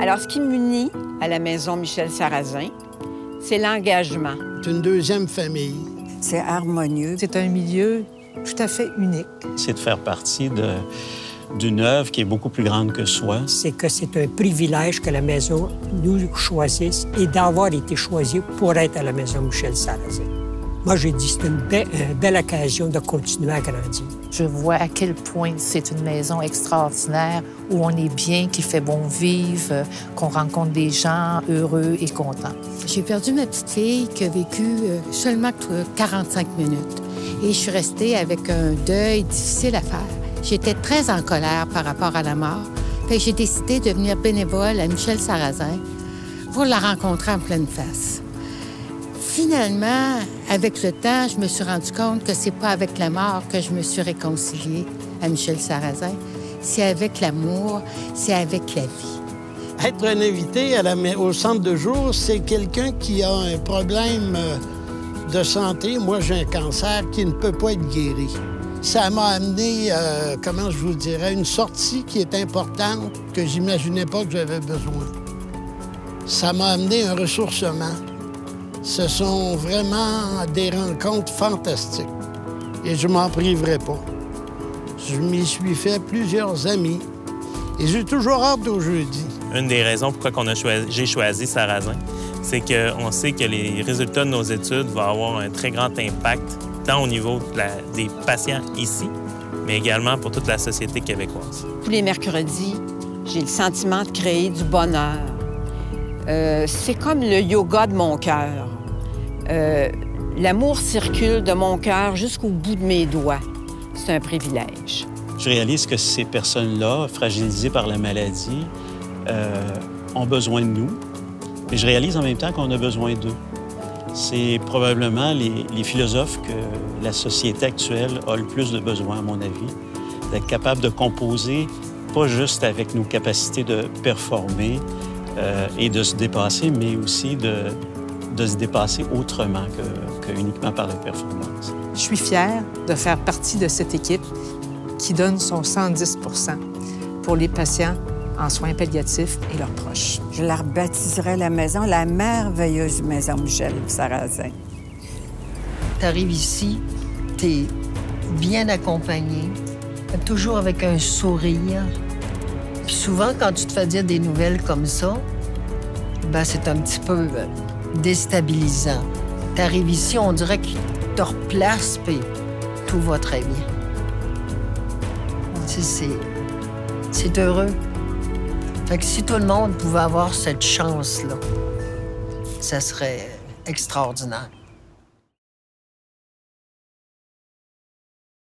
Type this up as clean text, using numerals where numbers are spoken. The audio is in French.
Alors, ce qui m'unit à la maison Michel Sarrazin, c'est l'engagement. C'est une deuxième famille. C'est harmonieux. C'est un milieu tout à fait unique. C'est de faire partie d'une œuvre qui est beaucoup plus grande que soi. C'est que c'est un privilège que la maison nous choisisse et d'avoir été choisi pour être à la maison Michel Sarrazin. Moi, j'ai dit que c'est une belle occasion de continuer à grandir. Je vois à quel point c'est une maison extraordinaire où on est bien, qu'il fait bon vivre, qu'on rencontre des gens heureux et contents. J'ai perdu ma petite fille qui a vécu seulement 45 minutes. Et je suis restée avec un deuil difficile à faire. J'étais très en colère par rapport à la mort. Fait que j'ai décidé de devenir bénévole à Michel Sarrazin pour la rencontrer en pleine face. Finalement, avec le temps, je me suis rendu compte que c'est pas avec la mort que je me suis réconciliée à Michel Sarrazin. C'est avec l'amour, c'est avec la vie. Être un invité au centre de jour, c'est quelqu'un qui a un problème de santé. Moi, j'ai un cancer qui ne peut pas être guéri. Ça m'a amené, comment je vous dirais, une sortie qui est importante que j'imaginais pas que j'avais besoin. Ça m'a amené un ressourcement. Ce sont vraiment des rencontres fantastiques et je m'en priverai pas. Je m'y suis fait plusieurs amis et j'ai toujours hâte au jeudi. Une des raisons pourquoi j'ai choisi Sarrazin, c'est qu'on sait que les résultats de nos études vont avoir un très grand impact, tant au niveau des patients ici, mais également pour toute la société québécoise. Tous les mercredis, j'ai le sentiment de créer du bonheur. C'est comme le yoga de mon cœur. L'amour circule de mon cœur jusqu'au bout de mes doigts. C'est un privilège. Je réalise que ces personnes-là, fragilisées par la maladie, ont besoin de nous. Mais je réalise en même temps qu'on a besoin d'eux. C'est probablement les philosophes que la société actuelle a le plus de besoin, à mon avis, d'être capable de composer, pas juste avec nos capacités de performer et de se dépasser, mais aussi de se dépasser autrement que uniquement par la performance. Je suis fière de faire partie de cette équipe qui donne son 110 % pour les patients en soins palliatifs et leurs proches. Je la rebaptiserai la maison, la merveilleuse maison Michel Sarrazin. Tu arrives ici, tu es bien accompagné, toujours avec un sourire. Puis souvent, quand tu te fais dire des nouvelles comme ça, ben c'est un petit peu déstabilisant. Tu arrives ici, on dirait qu'il te replace, puis tout va très bien. Tu sais, c'est heureux. Fait que si tout le monde pouvait avoir cette chance-là, ça serait extraordinaire.